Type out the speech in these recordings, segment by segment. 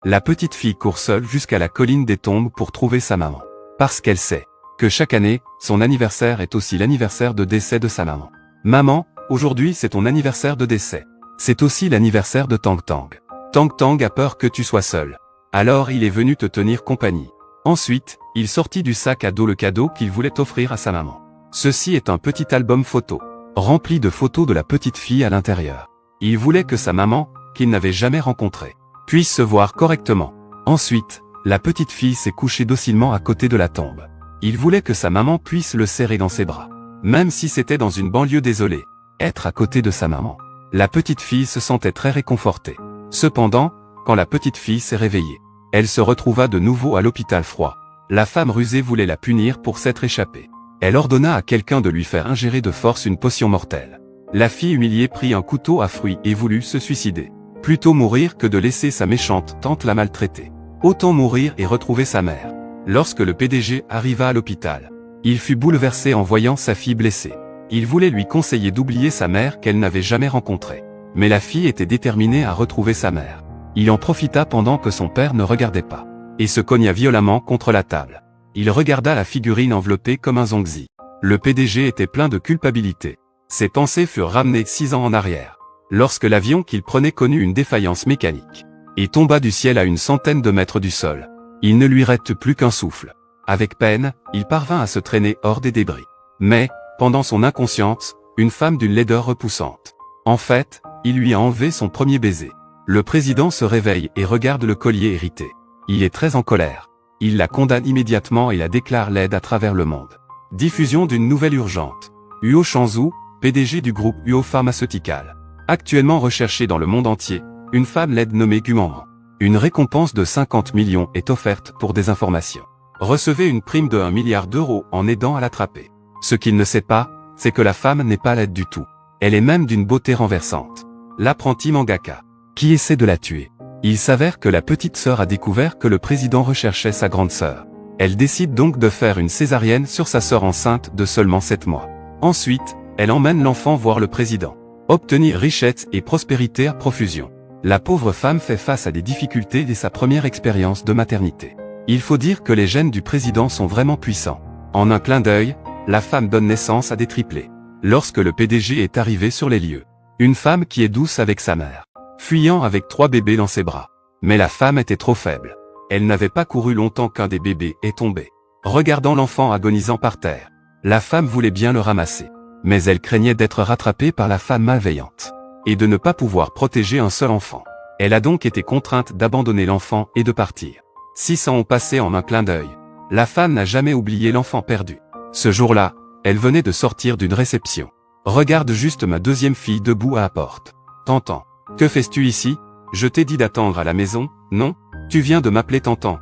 La petite fille court seule jusqu'à la colline des tombes pour trouver sa maman. Parce qu'elle sait que chaque année, son anniversaire est aussi l'anniversaire de décès de sa maman. Maman, aujourd'hui c'est ton anniversaire de décès. C'est aussi l'anniversaire de Tang Tang. Tang Tang a peur que tu sois seul. Alors il est venu te tenir compagnie. Ensuite, il sortit du sac à dos le cadeau qu'il voulait offrir à sa maman. Ceci est un petit album photo, rempli de photos de la petite fille à l'intérieur. Il voulait que sa maman, qu'il n'avait jamais rencontrée, puisse se voir correctement. Ensuite, la petite fille s'est couchée docilement à côté de la tombe. Il voulait que sa maman puisse le serrer dans ses bras. Même si c'était dans une banlieue désolée, être à côté de sa maman. La petite fille se sentait très réconfortée. Cependant, quand la petite fille s'est réveillée, elle se retrouva de nouveau à l'hôpital froid. La femme rusée voulait la punir pour s'être échappée. Elle ordonna à quelqu'un de lui faire ingérer de force une potion mortelle. La fille humiliée prit un couteau à fruits et voulut se suicider. Plutôt mourir que de laisser sa méchante tante la maltraiter. Autant mourir et retrouver sa mère. Lorsque le PDG arriva à l'hôpital, il fut bouleversé en voyant sa fille blessée. Il voulait lui conseiller d'oublier sa mère qu'elle n'avait jamais rencontrée. Mais la fille était déterminée à retrouver sa mère. Il en profita pendant que son père ne regardait pas, et se cogna violemment contre la table. Il regarda la figurine enveloppée comme un zongzi. Le PDG était plein de culpabilité. Ses pensées furent ramenées 6 ans en arrière, lorsque l'avion qu'il prenait connut une défaillance mécanique, et tomba du ciel à une centaine de mètres du sol. Il ne lui reste plus qu'un souffle. Avec peine, il parvint à se traîner hors des débris. Mais, pendant son inconscience, une femme d'une laideur repoussante. En fait, il lui a enlevé son premier baiser. Le président se réveille et regarde le collier hérité. Il est très en colère. Il la condamne immédiatement et la déclare laide à travers le monde. Diffusion d'une nouvelle urgente. Huo Shangzhu, PDG du groupe Huo Pharmaceutical. Actuellement recherchée dans le monde entier, une femme laide nommée Guangran. Une récompense de 50 millions est offerte pour des informations. Recevez une prime de 1 milliard d'euros en aidant à l'attraper. Ce qu'il ne sait pas, c'est que la femme n'est pas laide du tout. Elle est même d'une beauté renversante. L'apprenti mangaka, qui essaie de la tuer. Il s'avère que la petite sœur a découvert que le président recherchait sa grande sœur. Elle décide donc de faire une césarienne sur sa sœur enceinte de seulement 7 mois. Ensuite, elle emmène l'enfant voir le président. Obtenir richesse et prospérité à profusion. La pauvre femme fait face à des difficultés dès sa première expérience de maternité. Il faut dire que les gènes du président sont vraiment puissants. En un clin d'œil, la femme donne naissance à des triplés. Lorsque le PDG est arrivé sur les lieux, une femme qui est douce avec sa mère, fuyant avec 3 bébés dans ses bras. Mais la femme était trop faible. Elle n'avait pas couru longtemps qu'un des bébés est tombé. Regardant l'enfant agonisant par terre, la femme voulait bien le ramasser. Mais elle craignait d'être rattrapée par la femme malveillante, et de ne pas pouvoir protéger un seul enfant. Elle a donc été contrainte d'abandonner l'enfant et de partir. 6 ans ont passé en un clin d'œil. La femme n'a jamais oublié l'enfant perdu. Ce jour-là, elle venait de sortir d'une réception. Regarde juste ma deuxième fille debout à la porte. Tantan. Que fais-tu ici? Je t'ai dit d'attendre à la maison, non? Tu viens de m'appeler Tantan.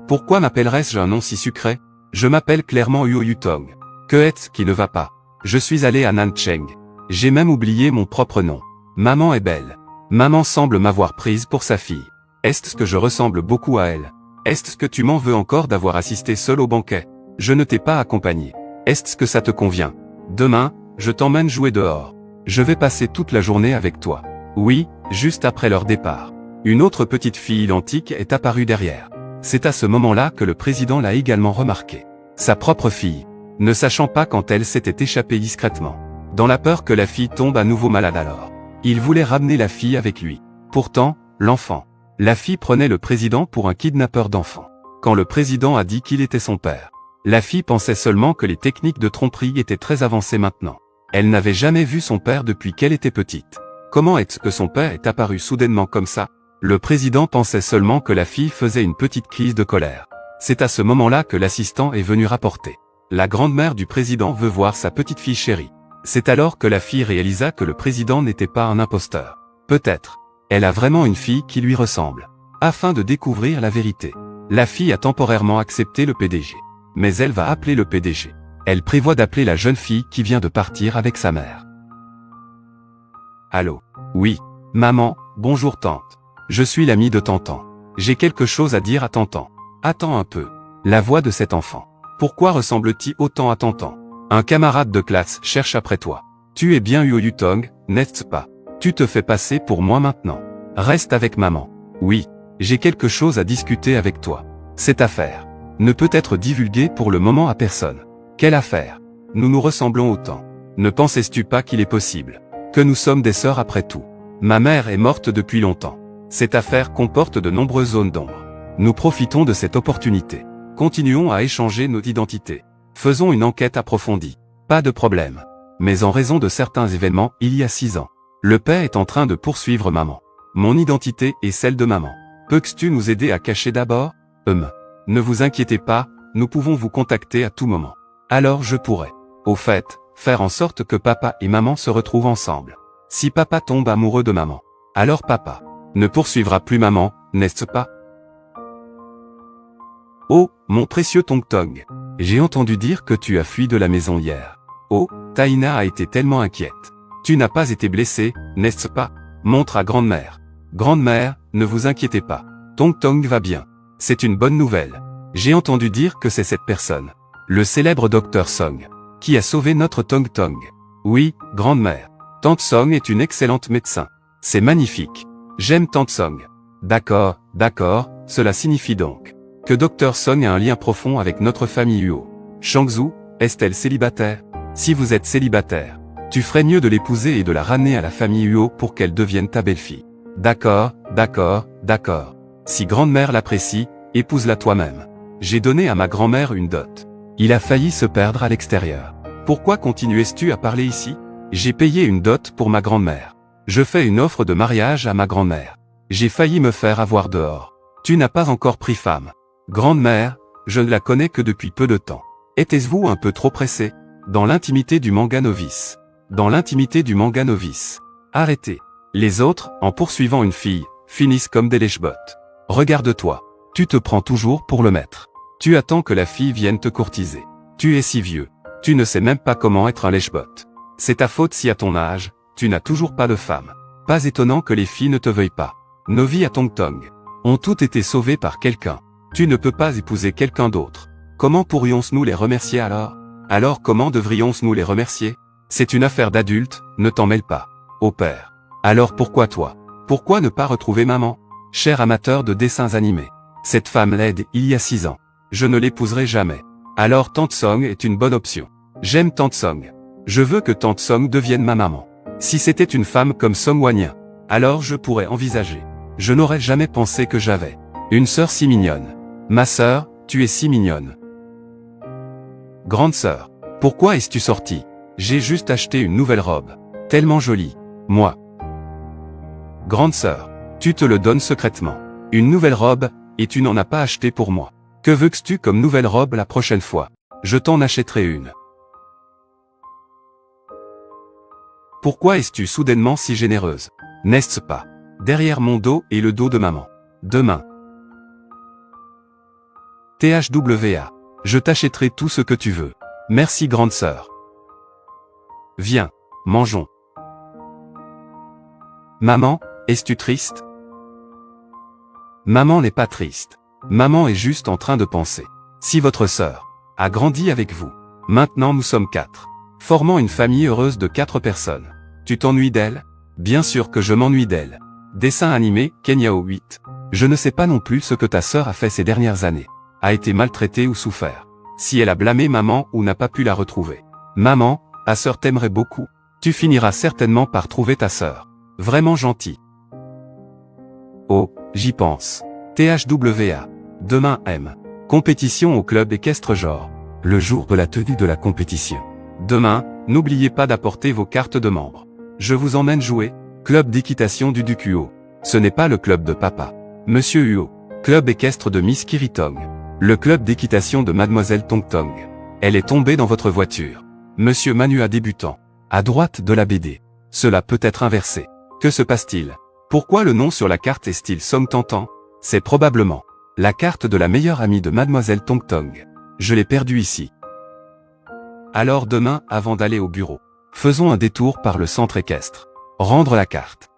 Pourquoi m'appellerais-je un nom si sucré? Je m'appelle clairement Huo Yutong. Que est-ce qui ne va pas? Je suis allé à Nancheng. J'ai même oublié mon propre nom. Maman est belle. Maman semble m'avoir prise pour sa fille. Est-ce que je ressemble beaucoup à elle? Est-ce que tu m'en veux encore d'avoir assisté seul au banquet? Je ne t'ai pas accompagné. Est-ce que ça te convient? Demain, je t'emmène jouer dehors. Je vais passer toute la journée avec toi. Oui, juste après leur départ. Une autre petite fille identique est apparue derrière. C'est à ce moment-là que le président l'a également remarqué. Sa propre fille, ne sachant pas quand elle s'était échappée discrètement. Dans la peur que la fille tombe à nouveau malade alors. Il voulait ramener la fille avec lui. Pourtant, l'enfant. La fille prenait le président pour un kidnappeur d'enfants. Quand le président a dit qu'il était son père, la fille pensait seulement que les techniques de tromperie étaient très avancées maintenant. Elle n'avait jamais vu son père depuis qu'elle était petite. Comment est-ce que son père est apparu soudainement comme ça? Le président pensait seulement que la fille faisait une petite crise de colère. C'est à ce moment-là que l'assistant est venu rapporter. La grand-mère du président veut voir sa petite fille chérie. C'est alors que la fille réalisa que le président n'était pas un imposteur. Peut-être. Elle a vraiment une fille qui lui ressemble. Afin de découvrir la vérité, la fille a temporairement accepté le PDG. Mais elle va appeler le PDG. Elle prévoit d'appeler la jeune fille qui vient de partir avec sa mère. Allô? Oui. Maman, bonjour tante. Je suis l'ami de Tantan. J'ai quelque chose à dire à Tantan. Attends un peu. La voix de cet enfant. Pourquoi ressemble-t-il autant à Tantan? Un camarade de classe cherche après toi. Tu es bien Huo Yutong, n'est-ce pas? Tu te fais passer pour moi maintenant. Reste avec maman. Oui, j'ai quelque chose à discuter avec toi. Cette affaire ne peut être divulguée pour le moment à personne. Quelle affaire? Nous nous ressemblons autant. Ne pensais-tu pas qu'il est possible que nous sommes des sœurs après tout? Ma mère est morte depuis longtemps. Cette affaire comporte de nombreuses zones d'ombre. Nous profitons de cette opportunité. Continuons à échanger nos identités. Faisons une enquête approfondie. Pas de problème. Mais en raison de certains événements, il y a 6 ans, le père est en train de poursuivre maman. Mon identité est celle de maman. Peux-tu nous aider à cacher d'abord? Ne vous inquiétez pas, nous pouvons vous contacter à tout moment. Alors je pourrais, au fait, faire en sorte que papa et maman se retrouvent ensemble. Si papa tombe amoureux de maman, alors papa ne poursuivra plus maman, n'est-ce pas? Oh, mon précieux Tong Tong. J'ai entendu dire que tu as fui de la maison hier. Oh, Taina a été tellement inquiète. Tu n'as pas été blessé, n'est-ce pas? Montre à grand-mère. Grand-mère, ne vous inquiétez pas. Tong Tong va bien. C'est une bonne nouvelle. J'ai entendu dire que c'est cette personne, le célèbre docteur Song, qui a sauvé notre Tong Tong. Oui, grand-mère. Tante Song est une excellente médecin. C'est magnifique. J'aime Tante Song. D'accord, cela signifie donc que Dr Song a un lien profond avec notre famille Huo. Shangzhou, est-elle célibataire? Si vous êtes célibataire, tu ferais mieux de l'épouser et de la ramener à la famille Huo pour qu'elle devienne ta belle-fille. D'accord. Si grand-mère l'apprécie, épouse-la toi-même. J'ai donné à ma grand-mère une dot. Il a failli se perdre à l'extérieur. Pourquoi continues-tu à parler ici? J'ai payé une dot pour ma grand-mère. Je fais une offre de mariage à ma grand-mère. J'ai failli me faire avoir dehors. Tu n'as pas encore pris femme. Grand-mère, je ne la connais que depuis peu de temps. Étiez-vous un peu trop pressé? Dans l'intimité du manga novice. Arrêtez. Les autres, en poursuivant une fille, finissent comme des lèche-bottes. Regarde-toi. Tu te prends toujours pour le maître. Tu attends que la fille vienne te courtiser. Tu es si vieux. Tu ne sais même pas comment être un lèche-botte. C'est ta faute si à ton âge, tu n'as toujours pas de femme. Pas étonnant que les filles ne te veuillent pas. Nos vies à Tong Tong ont toutes été sauvées par quelqu'un. Tu ne peux pas épouser quelqu'un d'autre. Comment pourrions-nous les remercier alors? Alors comment devrions-nous les remercier? C'est une affaire d'adulte, ne t'en mêle pas. Au père. Alors pourquoi toi? Pourquoi ne pas retrouver maman? Cher amateur de dessins animés. Cette femme laide il y a 6 ans. Je ne l'épouserai jamais. Alors Tante Song est une bonne option. J'aime Tante Song. Je veux que Tante Song devienne ma maman. Si c'était une femme comme Song Wanyan, alors je pourrais envisager. Je n'aurais jamais pensé que j'avais une sœur si mignonne. Ma sœur, tu es si mignonne. Grande sœur, pourquoi es-tu sortie? J'ai juste acheté une nouvelle robe. Tellement jolie. Moi. Grande sœur, tu te le donnes secrètement. Une nouvelle robe, et tu n'en as pas acheté pour moi. Que veux-tu comme nouvelle robe la prochaine fois? Je t'en achèterai une. Pourquoi es-tu soudainement si généreuse? N'est-ce pas? Derrière mon dos et le dos de maman. Demain. THWA. Je t'achèterai tout ce que tu veux. Merci grande sœur. Viens, mangeons. Maman, es-tu triste? Maman n'est pas triste. Maman est juste en train de penser. Si votre sœur a grandi avec vous, maintenant nous sommes 4. Formant une famille heureuse de 4 personnes. Tu t'ennuies d'elle? Bien sûr que je m'ennuie d'elle. Dessin animé, Kenyao 8. Je ne sais pas non plus ce que ta sœur a fait ces dernières années. A été maltraitée ou souffert. Si elle a blâmé maman ou n'a pas pu la retrouver. Maman, ta sœur t'aimerait beaucoup. Tu finiras certainement par trouver ta sœur. Vraiment gentil. Oh, j'y pense. THWA. Demain M. Compétition au club équestre genre. Le jour de la tenue de la compétition. Demain, n'oubliez pas d'apporter vos cartes de membres. Je vous emmène jouer. Club d'équitation du Duc Huo. Ce n'est pas le club de papa. Monsieur Huo. Club équestre de Miss Kiritong. Le club d'équitation de Mademoiselle Tong Tong. Elle est tombée dans votre voiture. Monsieur Manua débutant. À droite de la BD. Cela peut être inversé. Que se passe-t-il? Pourquoi le nom sur la carte est-il Song Tantan? C'est probablement la carte de la meilleure amie de Mademoiselle Tong Tong. Je l'ai perdue ici. Alors demain, avant d'aller au bureau, faisons un détour par le centre équestre. Rendre la carte.